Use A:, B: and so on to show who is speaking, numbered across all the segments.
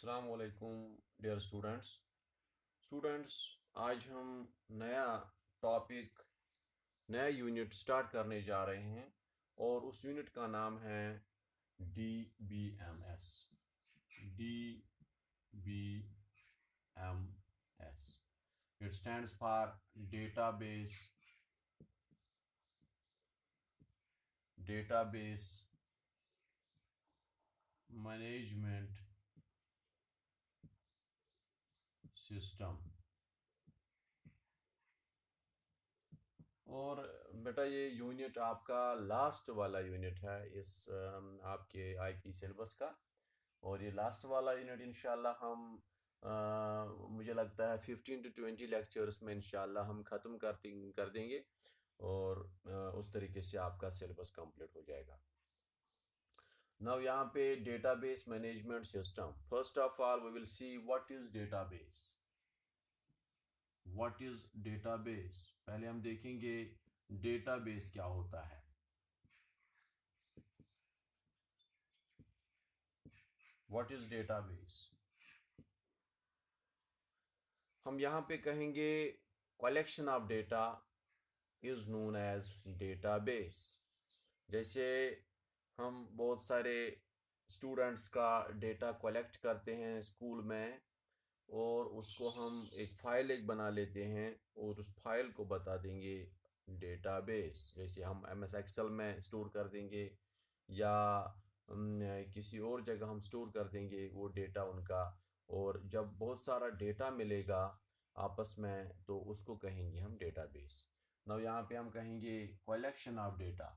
A: अस्सलाम वालेकुम dear students. आज हम नया टॉपिक, नया यूनिट स्टार्ट करने जा रहे हैं और उस यूनिट का नाम है DBMS। DBMS, it stands for database management system. और बेटा ये यूनिट आपका लास्ट वाला यूनिट है इस आपके आईपी सिलेबस का। और ये लास्ट वाला यूनिट इंशाल्लाह हम मुझे लगता है 15 to 20 लेक्चर्स में इंशाल्लाह हम ख़त्म कर देंगे और उस तरीके से आपका सिलेबस कंप्लीट हो जाएगा। नाउ यहाँ पे database management system, first of all we will see what is database. What is database, पहले हम देखेंगे डेटाबेस क्या होता है। व्हाट इज डेटाबेस, हम यहाँ पे कहेंगे collection of data is known as database. जैसे हम बहुत सारे स्टूडेंट्स का डेटा कलेक्ट करते हैं स्कूल में और उसको हम एक फाइल बना लेते हैं और उस फाइल को बता देंगे डेटाबेस। जैसे हम MS एक्सेल में स्टोर कर देंगे या किसी और जगह हम स्टोर कर देंगे वो डेटा उनका। और जब बहुत सारा डेटा मिलेगा आपस में तो उसको कहेंगे हम डेटाबेस। ना यहाँ पे हम कहेंगे collection of data.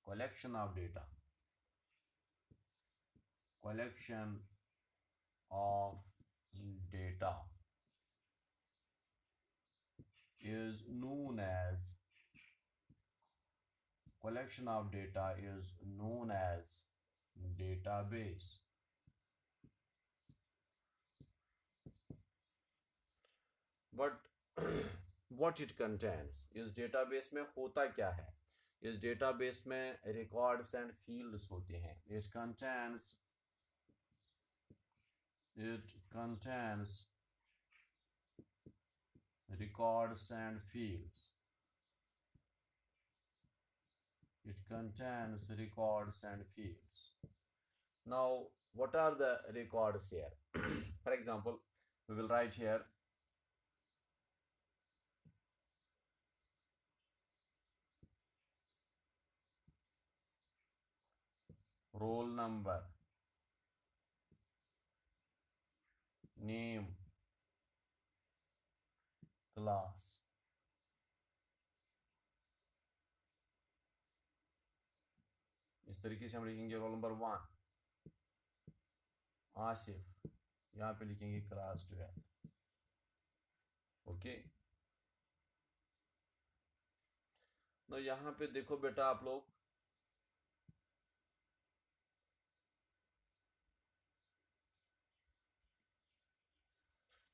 A: Collection of data, collection of data is known as database. But what it contains, इस डेटाबेस में होता क्या है। इस डेटाबेस में रिकॉर्ड्स एंड फील्ड्स होते हैं। It contains records and fields. It contains records and fields. Now, what are the records here? For example, we will write here roll number, name, class. इस तरीके से हम लिखेंगे रोल नंबर 1 आसिफ, यहाँ पे लिखेंगे क्लास 12। ओके, तो यहाँ पे देखो बेटा आप लोग,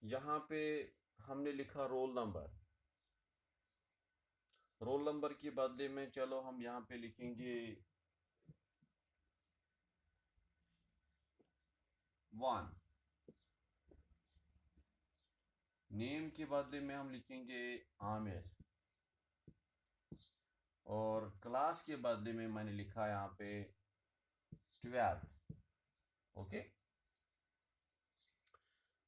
A: यहाँ पे हमने लिखा रोल नंबर। रोल नंबर के बदले में चलो हम यहाँ पे लिखेंगे 1। नेम के बदले में हम लिखेंगे आमिर। और क्लास के बदले में मैंने लिखा यहाँ पे 12। ओके,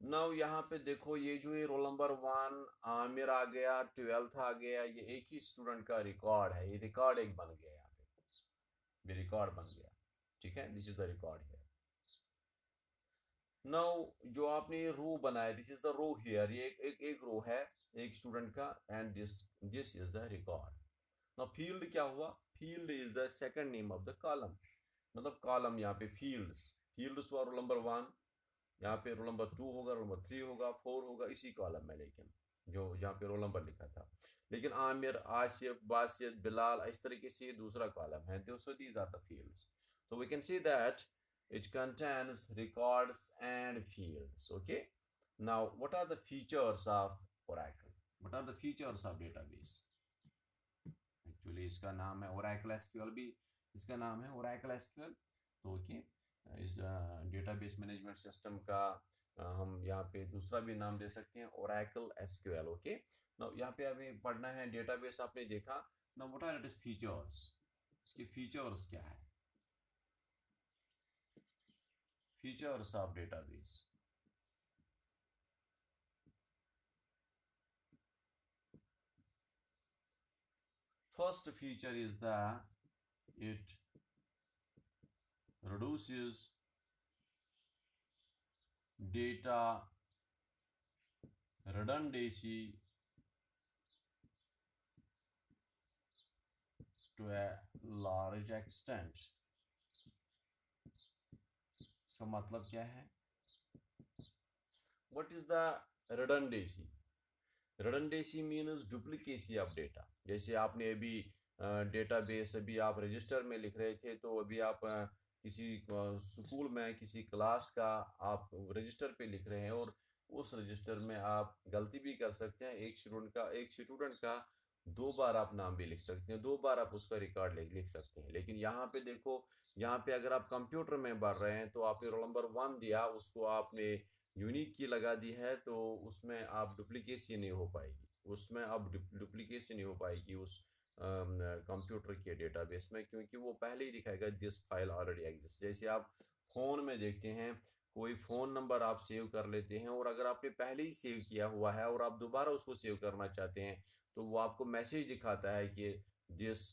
A: नाउ यहाँ पे देखो ये जो ये रोल नंबर 1 आमिर आ गया, 12th आ गया, ये एक ही स्टूडेंट का रिकॉर्ड है। ये रिकॉर्ड एक बन गया, यहाँ पे ये रिकॉर्ड बन गया। ठीक है, दिस इज द रिकॉर्ड है। नाउ जो आपने ये रो बनाया, this is the row here, ये एक रो है एक स्टूडेंट का and this is the record. Now field क्या हुआ, field is the second name of the column. मतलब कॉलम यहाँ पे फील्ड्स हुआ रोल नंबर 1, यहाँ पे रोल नंबर 2 होगा, रोल नंबर 3 होगा, 4 होगा, इसी कॉलम में। लेकिन जो यहाँ पे रोल नंबर लिखा था, लेकिन आमिर, आसिफ, बासित, बिलाल, इस तरीके से ये दूसरा कॉलम है। So these are the fields. So we can see that it contains records and fields. Okay. Now, what are the features of Oracle? What are the features of database? Actually, इसका नाम है Oracle SQL भी, इसका नाम है Oracle SQL। तो okay, इस database management system का हम यहाँ पे दूसरा भी नाम दे सकते हैं, ओरेकल एसक्यूएल। ओके, नाउ यहाँ पे हमें पढ़ना है डेटाबेस। आपने देखा, now what are its features, इसके फीचर्स क्या है, features of database. First feature is that it reduces data redundancy to a large extent। इसका मतलब क्या है? What is the redundancy? Redundancy means duplicacy of data। जैसे आपने अभी डेटाबेस अभी आप रजिस्टर में लिख रहे थे, तो अभी आप किसी स्कूल में किसी क्लास का आप रजिस्टर पे लिख रहे हैं, और उस रजिस्टर में आप गलती भी कर सकते हैं। एक स्टूडेंट का 2 बार आप नाम भी लिख सकते हैं, 2 बार आप उसका रिकॉर्ड लिख सकते हैं। लेकिन यहाँ पे देखो, यहाँ पे अगर आप कंप्यूटर में भर रहे हैं, तो आपने रोल नंबर 1 दिया, उसको आपने यूनिक की लगा दी है, तो उसमें आप डुप्लीकेसी नहीं हो पाएगी, उसमें अब डुप्लीकेसी नहीं हो पाएगी उस कंप्यूटर के डेटाबेस में, क्योंकि वो पहले ही दिखाएगा दिस फाइल ऑलरेडी एग्जिस्ट। जैसे आप फ़ोन में देखते हैं, कोई फ़ोन नंबर आप सेव कर लेते हैं, और अगर आपने पहले ही सेव किया हुआ है और आप दोबारा उसको सेव करना चाहते हैं, तो वो आपको मैसेज दिखाता है कि this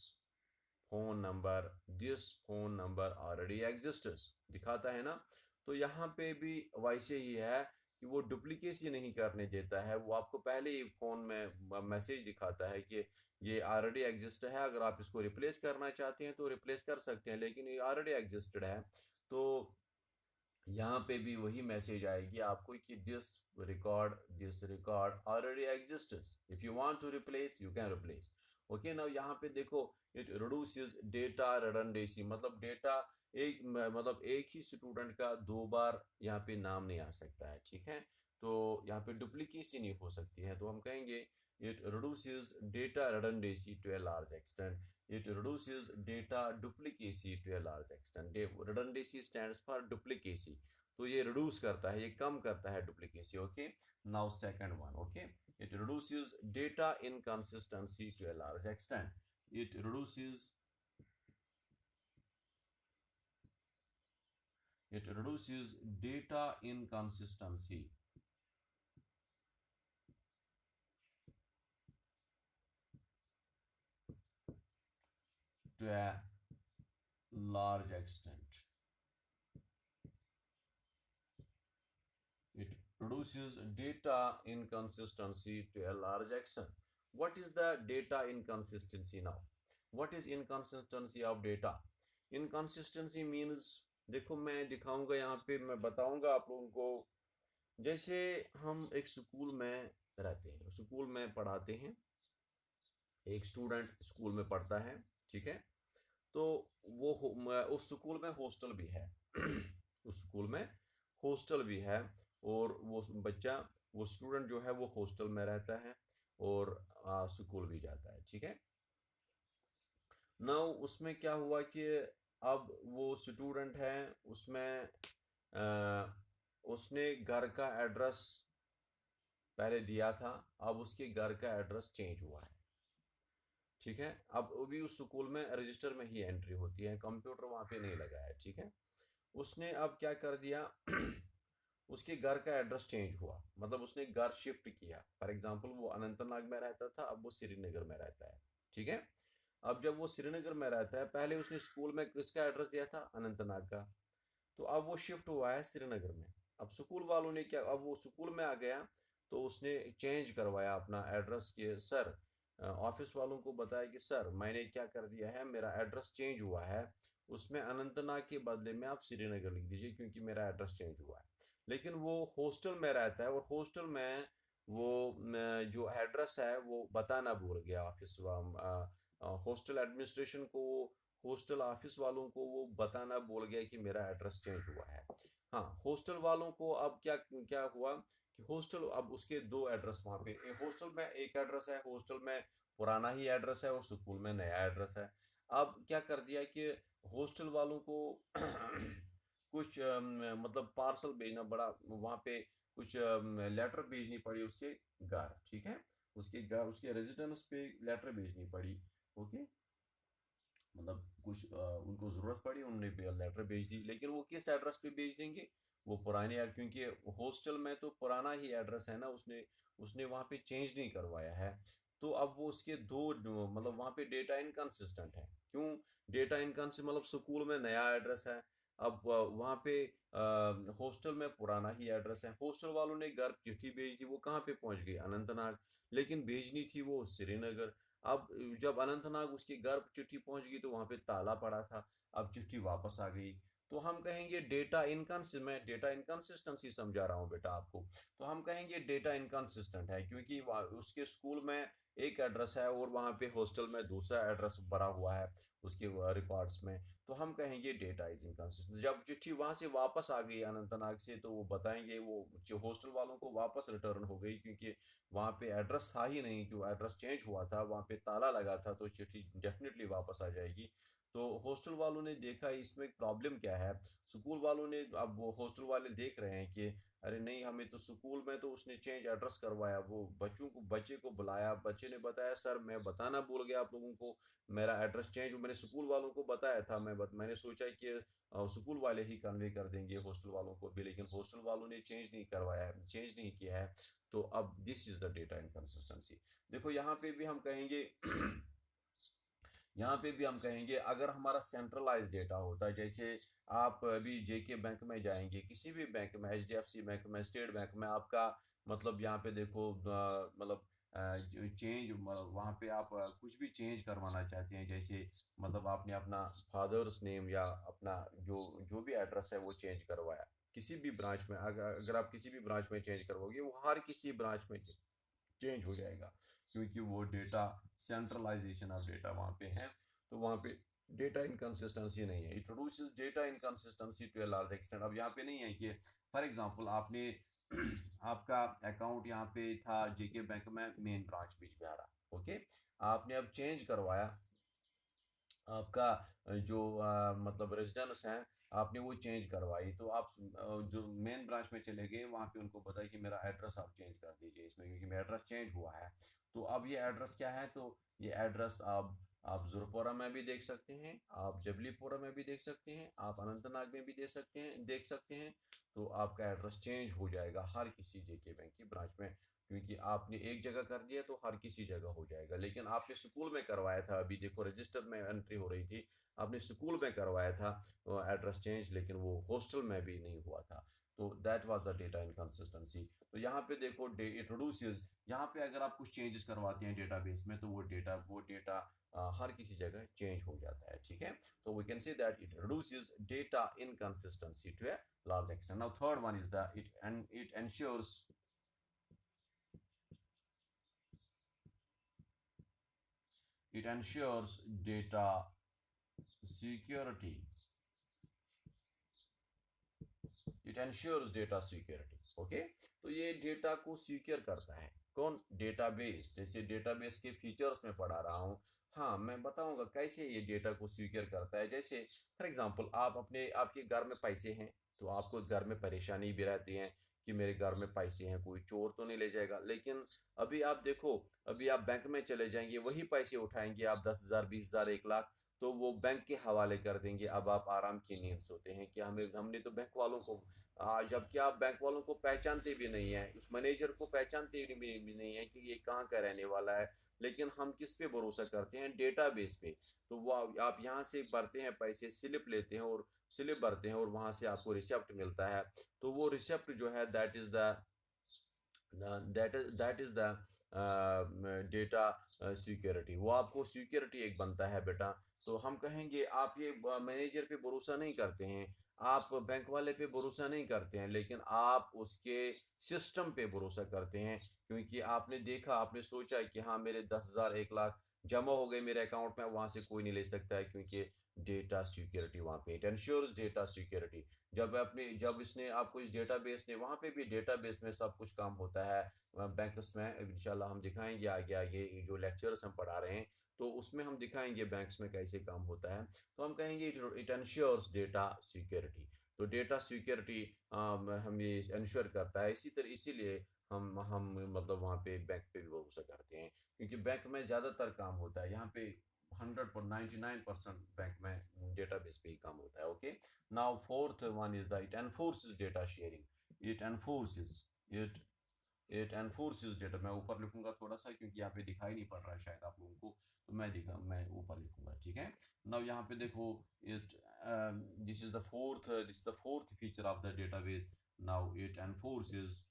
A: phone number already exists, दिखाता है ना। तो यहाँ पे भी वैसे ही है कि वो डुप्लीकेसी नहीं करने देता है, वो आपको पहले ही फ़ोन में मैसेज दिखाता है कि ये ऑलरेडी एग्जिस्ट है, अगर आप इसको रिप्लेस करना चाहते हैं तो रिप्लेस कर सकते हैं, लेकिन ये ऑलरेडी एग्जिस्टेड है। तो यहाँ पे भी वही मैसेज आएगी आपको कि this record already exists, if you want to replace you can replace. Okay, now यहाँ पे देखो, इट रिड्यूसेस डेटा रिडंडेंसी, मतलब डेटा मतलब एक ही स्टूडेंट का 2 बार यहाँ पे नाम नहीं आ सकता है, ठीक है। तो यहाँ पे डुप्लीकेसी नहीं हो सकती है, तो हम कहेंगे it reduces data redundancy to a large extent, it reduces data duplicacy to a large extent। redundancy stands for duplicacy, तो ये reduce करता है, ये कम करता है duplicacy। Okay, now second one। Okay, it reduces data inconsistency to a large extent, it reduces data inconsistency to a large extent, it produces data inconsistency to a large extent। What is the data inconsistency now? What is inconsistency of data? Inconsistency means, देखो मैं दिखाऊंगा यहाँ पे, मैं बताऊंगा आप लोगों को। जैसे हम एक स्कूल में रहते हैं, स्कूल में पढ़ाते हैं, एक स्टूडेंट स्कूल में पढ़ता है, ठीक है। तो वो उस स्कूल में हॉस्टल भी है उस स्कूल में हॉस्टल भी है, और वो बच्चा, वो स्टूडेंट जो है वो हॉस्टल में रहता है और स्कूल भी जाता है, ठीक है। नाउ उसमें क्या हुआ कि अब वो स्टूडेंट है, उसमें उसने घर का एड्रेस पहले दिया था, अब उसके घर का एड्रेस चेंज हुआ है, ठीक है। अब वो भी उस स्कूल में रजिस्टर में ही एंट्री होती है, कंप्यूटर वहाँ पे नहीं लगा है, ठीक है। उसने अब क्या कर दिया उसके घर का एड्रेस चेंज हुआ, मतलब उसने घर शिफ्ट किया। फॉर एग्जांपल वो अनंतनाग में रहता था, अब वो श्रीनगर में रहता है, ठीक है। अब जब वो श्रीनगर में रहता है, पहले उसने स्कूल में किसका एड्रेस दिया था, अनंतनाग का, तो अब वो शिफ्ट हुआ है श्रीनगर में। अब स्कूल वालों ने क्या, अब वो स्कूल में आ गया, तो उसने चेंज करवाया अपना एड्रेस के सर, ऑफिस वालों को बताया कि सर मैंने क्या कर दिया है, मेरा एड्रेस चेंज हुआ है, उसमें अनंतनाग के बदले में आप श्रीनगर लिख दीजिए, क्योंकि मेरा एड्रेस चेंज हुआ है। लेकिन वो हॉस्टल में रहता है, और हॉस्टल में वो जो एड्रेस है वो बताना भूल गया ऑफिस हॉस्टल एडमिनिस्ट्रेशन को, हॉस्टल ऑफिस वालों को वो बताना भूल गया कि मेरा एड्रेस चेंज हुआ है। हाँ, हॉस्टल वालों को अब क्या क्या हुआ कि हॉस्टल, अब उसके 2 एड्रेस वहाँ पे, हॉस्टल में एक एड्रेस है, हॉस्टल में पुराना ही एड्रेस है और स्कूल में नया एड्रेस है। अब क्या कर दिया कि हॉस्टल वालों को कुछ मतलब पार्सल भेजना बड़ा, वहाँ पे कुछ लेटर भेजनी पड़ी उसके घर, ठीक है, उसके घर उसके रेजिडेंस पे लेटर भेजनी पड़ी। ओके, मतलब कुछ उनको ज़रूरत पड़ी, उन्होंने लेटर भेज दी, लेकिन वो किस एड्रेस पे भेज देंगे? वो पुराने क्योंकि हॉस्टल में तो पुराना ही एड्रेस है ना, उसने उसने वहाँ पे चेंज नहीं करवाया है। तो अब वो उसके मतलब वहाँ पे डेटा इनकंसिस्टेंट है। क्यों डेटा इनकंसिस्टेंट? मतलब स्कूल में नया एड्रेस है, अब वहाँ पे हॉस्टल में पुराना ही एड्रेस है। हॉस्टल वालों ने घर चिट्ठी भेज दी, वो कहाँ पे पहुँच गई? अनंतनाग, लेकिन भेजनी थी वो श्रीनगर। अब जब अनंतनाग उसके घर चिट्ठी पहुंच गई तो वहां पे ताला पड़ा था, अब चिट्ठी वापस आ गई। तो हम कहेंगे डेटा इनकंसिस्टेंट, मैं डेटा इनकंसिस्टेंसी समझा रहा हूँ बेटा आपको। तो हम कहेंगे डेटा इनकंसिस्टेंट है, क्योंकि उसके स्कूल में एक एड्रेस है और वहाँ पे हॉस्टल में दूसरा एड्रेस भरा हुआ है उसके रिकॉर्ड्स में। तो हम कहेंगे डेटा इज इनकंसिस्टेंट। जब चिट्ठी वहाँ से वापस आ गई अनंतनाग से, तो वो बताएंगे, वो जो हॉस्टल वालों को वापस रिटर्न हो गई, क्योंकि वहाँ पे एड्रेस था ही नहीं, कि वो एड्रेस चेंज हुआ था, वहाँ पे ताला लगा था, तो चिट्ठी डेफिनेटली वापस आ जाएगी। तो हॉस्टल वालों ने देखा इसमें प्रॉब्लम क्या है, स्कूल वालों ने, अब वो हॉस्टल वाले देख रहे हैं कि अरे नहीं, हमें तो स्कूल में तो उसने चेंज एड्रेस करवाया, वो बच्चे को बुलाया, बच्चे ने बताया सर मैं बताना भूल गया आप लोगों को, मेरा एड्रेस चेंज, मैंने स्कूल वालों को बताया था, मैंने सोचा कि स्कूल वाले ही कन्वे कर देंगे हॉस्टल वालों को भी, लेकिन हॉस्टल वालों ने चेंज नहीं करवाया है, चेंज नहीं किया है। तो अब this is the data inconsistency. देखो यहाँ पे भी हम कहेंगे यहाँ पे भी हम कहेंगे अगर हमारा सेंट्रलाइज डेटा होता है, जैसे आप अभी जेके बैंक में जाएंगे, किसी भी बैंक में, एचडीएफसी बैंक में, स्टेट बैंक में, आपका मतलब यहाँ पे देखो मतलब चेंज, वहाँ पे आप कुछ भी चेंज करवाना चाहते हैं, जैसे मतलब आपने अपना फादर्स नेम या अपना जो जो भी एड्रेस है वो चेंज करवाया किसी भी ब्रांच में, अगर आप किसी भी ब्रांच में चेंज करवाओगे, वो हर किसी ब्रांच में चेंज हो जाएगा, क्योंकि वो डेटा सेंट्रलाइजेशन ऑफ डेटा वहाँ पे है। तो वहाँ पे डेटा इनकंसिस्टेंसी नहीं है, it produces data inconsistency to a large extent. अब यहाँ पे नहीं है कि फॉर एग्जांपल आपने आपका अकाउंट यहाँ पे था जेके बैंक में, मेन ब्रांच बीच में आ रहा, ओके, आपने अब चेंज करवाया, आपका जो मतलब रेजिडेंस है, आपने वो चेंज करवाई, तो आप जो मेन ब्रांच में चले गए, वहाँ पे उनको बताया कि मेरा एड्रेस आप चेंज कर दीजिए इसमें, क्योंकि मेरा एड्रेस चेंज हुआ है। तो अब ये एड्रेस क्या है? तो ये एड्रेस आप जुरपोरा में भी देख सकते हैं, आप जबलीपुरा में भी देख सकते हैं, आप अनंतनाग में भी देख सकते हैं। तो आपका एड्रेस चेंज हो जाएगा हर किसी जेके बैंक की ब्रांच में, क्योंकि आपने एक जगह कर दिया तो हर किसी जगह हो जाएगा। लेकिन आपने स्कूल में करवाया था, अभी देखो रजिस्टर में एंट्री हो रही थी, आपने स्कूल में करवाया था एड्रेस चेंज, लेकिन वो हॉस्टल में भी नहीं हुआ था। तो that was the data inconsistency. तो यहाँ पे देखो इंट्रोड्यूसेस, यहाँ पे अगर आप कुछ चेंजेस करवाते हैं डेटाबेस में, तो वो डेटा हर किसी जगह चेंज हो जाता है, ठीक है। तो we can say that it reduces data inconsistency to a large extent. Now third one is that it ensures data security. It ensures data security, okay. तो ये डेटा को सिक्योर करता है कौन? डेटाबेस। जैसे डेटाबेस के फीचर्स में पढ़ा रहा हूँ, हाँ मैं बताऊंगा कैसे ये डेटा को सिक्योर करता है। जैसे फॉर एग्जांपल आपके घर में पैसे हैं, तो आपको घर में परेशानी भी रहती है कि मेरे घर में पैसे हैं, कोई चोर तो नहीं ले जाएगा। लेकिन अभी आप देखो, अभी आप बैंक में चले जाएंगे, वही पैसे उठाएंगे आप, 10,000, 20,000, 1 लाख, तो वो बैंक के हवाले कर देंगे। अब आप आराम की नींद सोते हैं कि हमने तो बैंक वालों को, जबकि आप बैंक वालों को पहचानते भी नहीं है, उस मैनेजर को पहचानते भी नहीं है कि ये कहाँ का रहने वाला है। लेकिन हम किस पे भरोसा करते हैं? डेटाबेस पे। तो वो आप यहाँ से भरते हैं पैसे, स्लिप लेते हैं और स्लिप भरते हैं, और वहाँ से आपको रिसिप्ट मिलता है। तो वो रिसिप्ट जो है that is the data security. वो आपको सिक्योरिटी एक बनता है बेटा। तो हम कहेंगे आप ये मैनेजर पे भरोसा नहीं करते हैं, आप बैंक वाले पे भरोसा नहीं करते हैं, लेकिन आप उसके सिस्टम पे भरोसा करते हैं, क्योंकि आपने देखा, आपने सोचा कि हाँ मेरे 10,000, 1 लाख जमा हो गए मेरे अकाउंट में, वहाँ से कोई नहीं ले सकता है, क्योंकि डेटा सिक्योरिटी वहाँ पे, इट एंश्योर्स डेटा सिक्योरिटी। जब इसने आपको इस डेटाबेस ने, वहाँ पे भी डेटाबेस में सब कुछ काम होता है बैंक्स में, इंशाल्लाह हम दिखाएंगे आगे आगे जो लेक्चर्स हम पढ़ा रहे हैं, तो उसमें हम दिखाएंगे बैंक्स में कैसे काम होता है। तो हम कहेंगे इट एंश्योर्स डेटा सिक्योरिटी। तो डेटा सिक्योरिटी हम ये इंश्योर करता है। इसीलिए हम मतलब वहाँ पे बैंक पे भी भरोसा करते हैं, क्योंकि बैंक में ज़्यादातर काम होता है यहाँ पे 199% बैंक में डेटाबेस पे ही काम होता है। Okay, now fourth one is the it enforces data sharing. It it enforces data, मैं ऊपर लिखूंगा थोड़ा सा क्योंकि यहाँ पे दिखाई नहीं पड़ रहा है शायद आप लोगों को, तो मैं ऊपर लिखूंगा, ठीक है। नाउ यहाँ पे देखो, it this is the fourth feature of the database. Now it enforces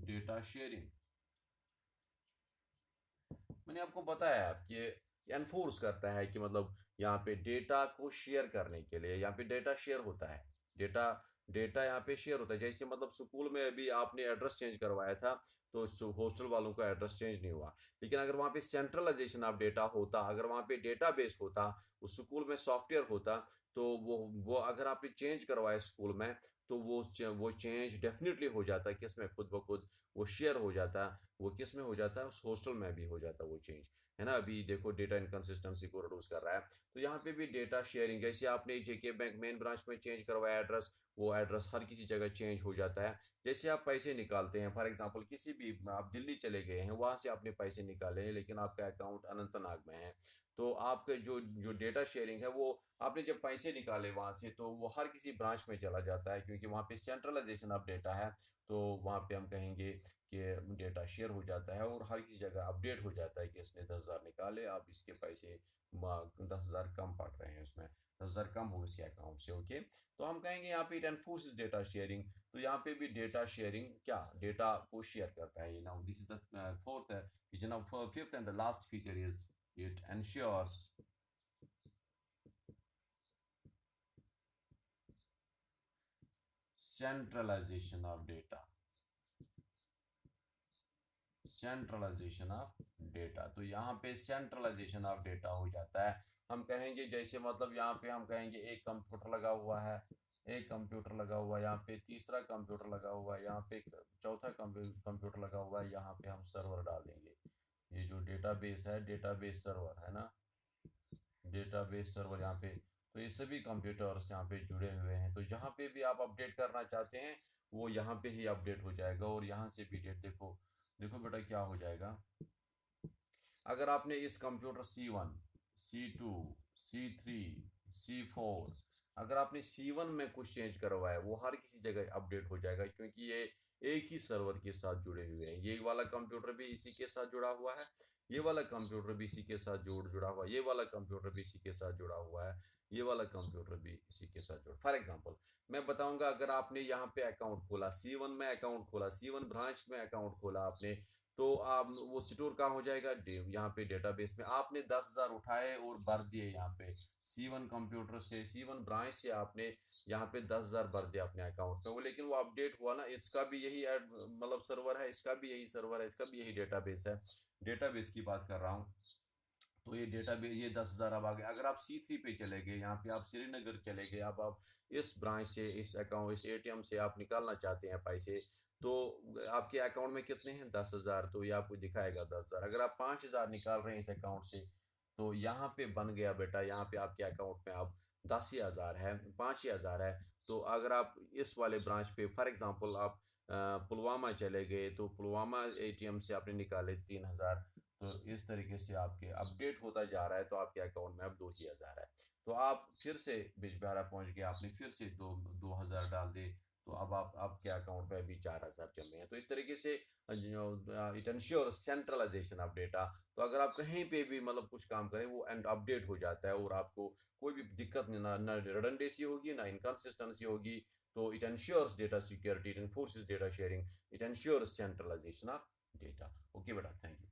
A: data sharing. मैंने आपको बताया कि एनफोर्स करता है कि मतलब यहाँ पे डेटा को शेयर करने के लिए, यहाँ पे डेटा शेयर होता है। डेटा डेटा यहाँ पे शेयर होता है। जैसे मतलब स्कूल में अभी आपने एड्रेस चेंज करवाया था, तो हॉस्टल वालों का एड्रेस चेंज नहीं हुआ, लेकिन अगर वहाँ पे सेंट्रलाइजेशन ऑफ डेटा होता, अगर वहाँ पे डेटाबेस होता, उस स्कूल में सॉफ्टवेयर होता, तो वो अगर आपने चेंज करवाया स्कूल में, तो वो चेंज डेफिनेटली हो जाता है, किस में, खुद ब खुद वो शेयर हो जाता। वो किस में हो जाता है, उस हॉस्टल में भी हो जाता वो चेंज, है ना। अभी देखो डेटा इनकन्सिस्टेंसी को रिड्यूस कर रहा है, तो यहाँ पे भी डेटा शेयरिंग। जैसे आपने जेके बैंक मेन ब्रांच में चेंज करवाया एड्रेस, वो एड्रेस हर किसी जगह चेंज हो जाता है। जैसे आप पैसे निकालते हैं, फॉर एग्जांपल किसी भी, आप दिल्ली चले गए हैं, वहाँ से आपने पैसे निकाले हैं, लेकिन आपका अकाउंट अनंतनाग में है, तो आपके जो जो डेटा शेयरिंग है, वो आपने जब पैसे निकाले वहाँ से, तो वो हर किसी ब्रांच में चला जाता है, क्योंकि वहाँ पे सेंट्रलाइजेशन ऑफ डेटा है। तो वहाँ पे हम कहेंगे कि डेटा शेयर हो जाता है और हर किसी जगह अपडेट हो जाता है कि इसने 10,000 निकाले, आप इसके पैसे 10,000 कम पड़ रहे हैं, उसमें 10,000 कम हो इसके अकाउंट से। ओके, तो हम कहेंगे यहाँ पे इट एनफोर्सेस डेटा शेयरिंग। तो यहाँ पे भी डेटा शेयरिंग क्या, डेटा को शेयर करता है। Now this is the fourth feature. Now fifth and the last feature is it ensures centralization of data. Centralization of data, तो यहाँ पे सेंट्रलाइजेशन ऑफ डेटा हो जाता है। हम कहेंगे जैसे मतलब यहाँ पे हम कहेंगे एक कंप्यूटर लगा हुआ है, एक कंप्यूटर लगा हुआ है, यहाँ पे तीसरा कंप्यूटर लगा हुआ है, यहाँ पे चौथा कंप्यूटर लगा हुआ है, यहाँ पे हम सर्वर डाल देंगे। ये जो डेटाबेस है, डेटाबेस सर्वर है ना, डेटाबेस सर्वर यहाँ पे, तो ये सभी कंप्यूटर्स यहाँ पे जुड़े हुए हैं। तो जहाँ पे भी आप अपडेट करना चाहते हैं, वो यहाँ पे ही अपडेट हो जाएगा। और यहाँ से भी डेट देखो, देखो बेटा क्या हो जाएगा। अगर आपने इस computer C1, C2, C3, C4, अगर आपने C1 में कुछ चेंज करवाया, वो हर किसी जगह अपडेट हो जाएगा, क्योंकि ये एक ही सर्वर के साथ जुड़े हुए हैं। ये वाला कंप्यूटर भी इसी के साथ जुड़ा हुआ है, ये वाला कंप्यूटर भी इसी के साथ जुड़ा हुआ है, ये वाला कंप्यूटर भी इसी के साथ जुड़ा हुआ है, ये वाला कंप्यूटर भी इसी के साथ जुड़ा। फॉर एग्जांपल मैं बताऊंगा, अगर आपने यहाँ पे अकाउंट खोला, C1 में अकाउंट खोला, C1 ब्रांच में अकाउंट खोला आपने, तो आप वो स्टोर कहाँ हो जाएगा, यहाँ पे डेटाबेस में। आपने 10,000 उठाए और भर दिए यहाँ पे C1 कंप्यूटर से, C1 ब्रांच से आपने यहाँ पे 10,000 भर दिया अपने अकाउंट में, वो लेकिन वो अपडेट हुआ ना, इसका भी यही मतलब सर्वर है, इसका भी यही सर्वर है, इसका भी यही डेटाबेस है। डेटाबेस की बात कर रहा हूँ। तो ये डेटाबेस, ये 10,000 अब आ गए। अगर आप C3 पे चले गए, यहाँ पे आप श्रीनगर चले गए, अब आप इस ब्रांच से, इस अकाउंट, इस ATM से आप निकालना चाहते हैं पैसे, तो आपके अकाउंट में कितने हैं, 10,000, तो ये आपको दिखाएगा 10,000। अगर आप 5,000 निकाल रहे हैं इस अकाउंट से, तो यहाँ पे बन गया बेटा, यहाँ पे आपके अकाउंट में अब 10,000 है, 5,000 है। तो अगर आप इस वाले ब्रांच पे, फॉर एग्जांपल आप पुलवामा चले गए, तो पुलवामा ATM से आपने निकाले 3,000, तो इस तरीके से आपके अपडेट होता जा रहा है, तो आपके अकाउंट में अब 2,000 है। तो आप फिर से बिजबिहारा पहुंच गए, आपने फिर से 2,000 डाल दे, तो अब आप आपके अकाउंट में अभी 4,000 जमे हैं। तो इस तरीके से it ensure centralization of data. तो अगर आप कहीं पे भी मतलब कुछ काम करें, वो एंड अपडेट हो जाता है, और आपको कोई भी दिक्कत नहीं, ना रिडंडेंसी होगी, ना इनकन्सिस्टेंसी होगी। तो it ensures data security, it enforces data sharing, it ensures centralization of data. Okay बेटा, थैंक यू।